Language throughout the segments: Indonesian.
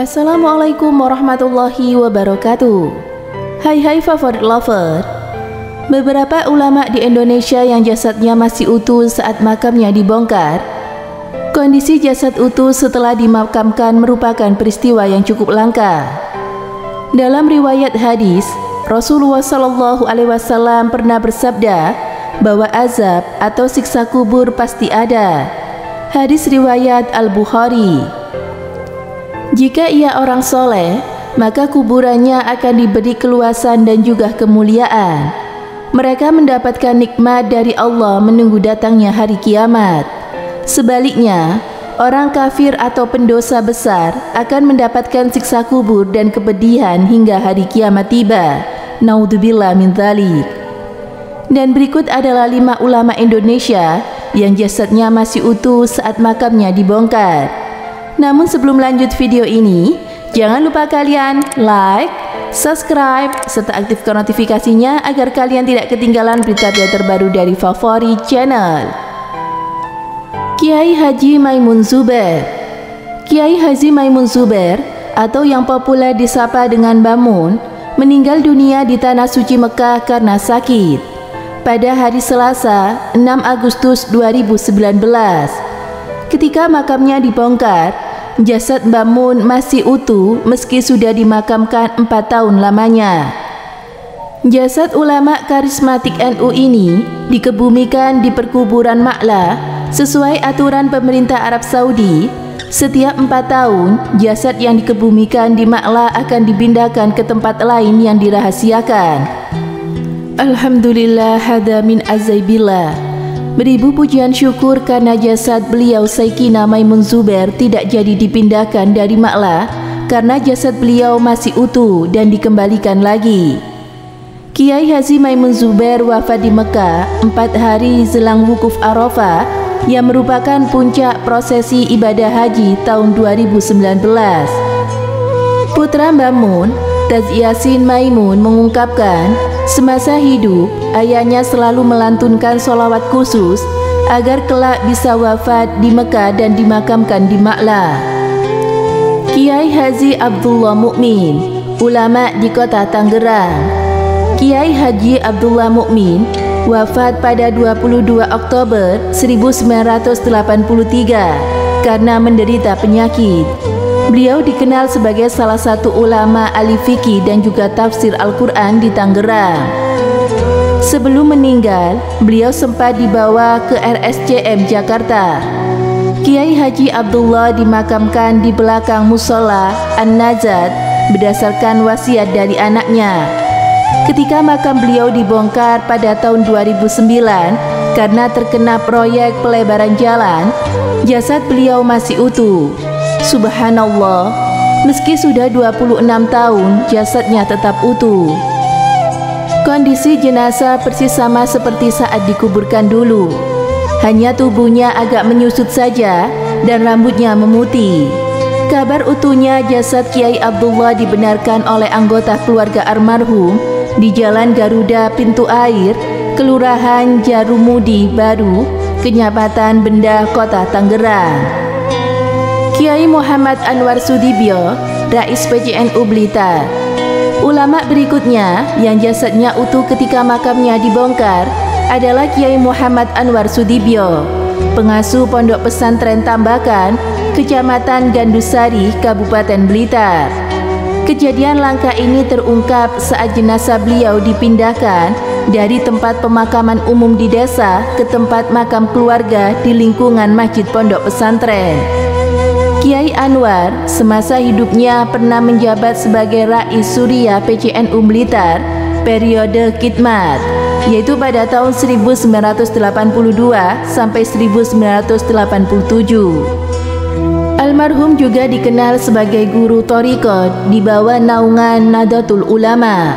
Assalamualaikum warahmatullahi wabarakatuh. Hai favorit lover. Beberapa ulama di Indonesia yang jasadnya masih utuh saat makamnya dibongkar. Kondisi jasad utuh setelah dimakamkan merupakan peristiwa yang cukup langka. Dalam riwayat hadis, Rasulullah SAW pernah bersabda bahwa azab atau siksa kubur pasti ada. Hadis riwayat Al-Bukhari. Jika ia orang soleh, maka kuburannya akan diberi keluasan dan juga kemuliaan. Mereka mendapatkan nikmat dari Allah menunggu datangnya hari kiamat. Sebaliknya, orang kafir atau pendosa besar akan mendapatkan siksa kubur dan kepedihan hingga hari kiamat tiba. Naudzubillah min dzalik. Dan berikut adalah 5 ulama Indonesia yang jasadnya masih utuh saat makamnya dibongkar. Namun sebelum lanjut video ini, jangan lupa kalian like, subscribe, serta aktifkan notifikasinya agar kalian tidak ketinggalan berita-berita terbaru dari Favorit Channel. Kiai Haji Maimun Zubair. Kiai Haji Maimun Zubair atau yang populer disapa dengan Mbah Mun meninggal dunia di Tanah Suci Mekah karena sakit pada hari Selasa 6 Agustus 2019. Ketika makamnya dibongkar, jasad Mbah Mun masih utuh meski sudah dimakamkan 4 tahun lamanya. Jasad ulama karismatik NU ini dikebumikan di perkuburan Ma'la sesuai aturan pemerintah Arab Saudi. Setiap 4 tahun, jasad yang dikebumikan di Ma'la akan dipindahkan ke tempat lain yang dirahasiakan. Alhamdulillah hada min azaibillah. Beribu pujian syukur karena jasad beliau Sayyidina Maimun Zubair tidak jadi dipindahkan dari Ma'la karena jasad beliau masih utuh dan dikembalikan lagi. Kiai Haji Maimun Zubair wafat di Mekah 4 hari jelang wukuf Arafah yang merupakan puncak prosesi ibadah haji tahun 2019. Putra Mbah Mun, Taj Yasin Maimun mengungkapkan, semasa hidup, ayahnya selalu melantunkan sholawat khusus agar kelak bisa wafat di Mekah dan dimakamkan di Ma'la. Kiai Haji Abdullah Mukmin, ulama di kota Tangerang. Kiai Haji Abdullah Mukmin wafat pada 22 Oktober 1983 karena menderita penyakit. Beliau dikenal sebagai salah satu ulama ahli fikih dan juga tafsir Al-Quran di Tangerang. Sebelum meninggal, beliau sempat dibawa ke RSCM Jakarta. Kiai Haji Abdullah dimakamkan di belakang musola An-Najat berdasarkan wasiat dari anaknya. Ketika makam beliau dibongkar pada tahun 2009 karena terkena proyek pelebaran jalan, jasad beliau masih utuh. Subhanallah, meski sudah 26 tahun, jasadnya tetap utuh. Kondisi jenazah persis sama seperti saat dikuburkan dulu. Hanya tubuhnya agak menyusut saja dan rambutnya memutih. Kabar utuhnya jasad Kiai Abdullah dibenarkan oleh anggota keluarga almarhum di Jalan Garuda Pintu Air, Kelurahan Jarumudi Baru, Kecamatan Benda, Kota Tangerang. Kiai Muhammad Anwar Sudibyo, Rais PCNU Blitar. Ulama berikutnya yang jasadnya utuh ketika makamnya dibongkar adalah Kiai Muhammad Anwar Sudibyo, pengasuh Pondok Pesantren Tambakan, Kecamatan Gandusari, Kabupaten Blitar. Kejadian langka ini terungkap saat jenazah beliau dipindahkan dari tempat pemakaman umum di desa ke tempat makam keluarga di lingkungan Masjid Pondok Pesantren. Kiai Anwar semasa hidupnya pernah menjabat sebagai Rais Surya PCNU Blitar periode khidmat, yaitu pada tahun 1982 sampai 1987. Almarhum juga dikenal sebagai guru thariqat di bawah naungan Nahdlatul Ulama.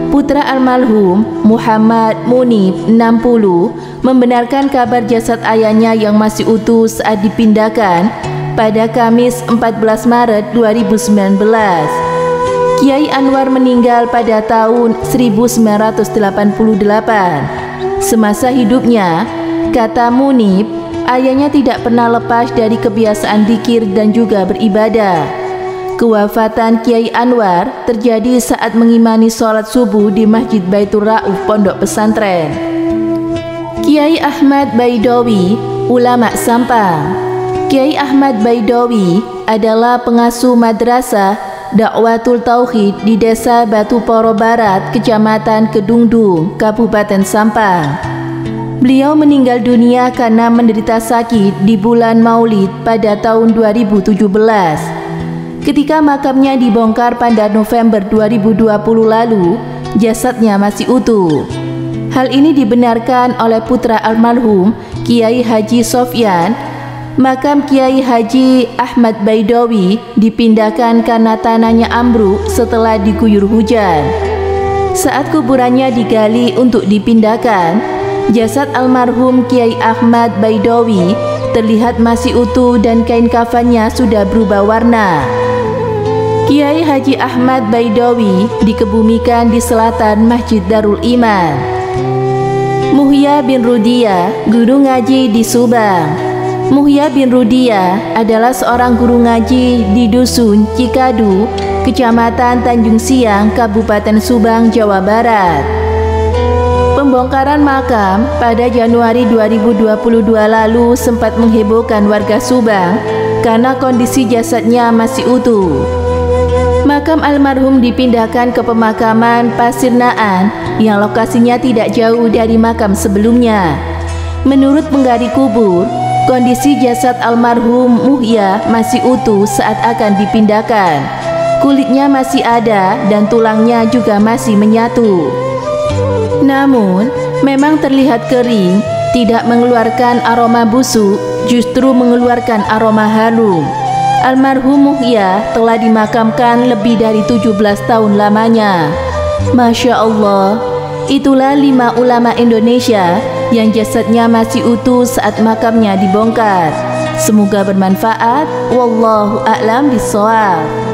Putra almarhum Muhammad Munib 60 membenarkan kabar jasad ayahnya yang masih utuh saat dipindahkan pada Kamis 14 Maret 2019. Kiai Anwar meninggal pada tahun 1988. Semasa hidupnya, kata Munib, ayahnya tidak pernah lepas dari kebiasaan dzikir dan juga beribadah. Kewafatan Kiai Anwar terjadi saat mengimani sholat subuh di Masjid Baitur Rauf Pondok Pesantren. Kiai Ahmad Baidowi, ulama Sampang. Kiai Ahmad Baidowi adalah pengasuh madrasah Dakwatul Tauhid di Desa Batu Poro Barat, Kecamatan Kedungdung, Kabupaten Sampang. Beliau meninggal dunia karena menderita sakit di bulan Maulid pada tahun 2017. Ketika makamnya dibongkar pada November 2020 lalu, jasadnya masih utuh. Hal ini dibenarkan oleh putra almarhum Kiai Haji Sofyan. Makam Kiai Haji Ahmad Baidowi dipindahkan karena tanahnya ambruk setelah diguyur hujan. Saat kuburannya digali untuk dipindahkan, jasad almarhum Kiai Ahmad Baidowi terlihat masih utuh dan kain kafannya sudah berubah warna. Kiai Haji Ahmad Baidowi dikebumikan di selatan Masjid Darul Iman. Muhya bin Rudia, guru ngaji di Subang. Muhya bin Rudia adalah seorang guru ngaji di Dusun Cikadu, Kecamatan Tanjung Siang, Kabupaten Subang, Jawa Barat. Pembongkaran makam pada Januari 2022 lalu sempat menghebohkan warga Subang karena kondisi jasadnya masih utuh. Makam almarhum dipindahkan ke pemakaman Pasirnaan yang lokasinya tidak jauh dari makam sebelumnya. Menurut penggali kubur, kondisi jasad almarhum Muhya masih utuh saat akan dipindahkan. Kulitnya masih ada dan tulangnya juga masih menyatu. Namun, memang terlihat kering, tidak mengeluarkan aroma busuk, justru mengeluarkan aroma harum. Almarhum Muhya telah dimakamkan lebih dari 17 tahun lamanya. Masya Allah, itulah 5 ulama Indonesia yang jasadnya masih utuh saat makamnya dibongkar. Semoga bermanfaat. Wallahu a'lam bishawab.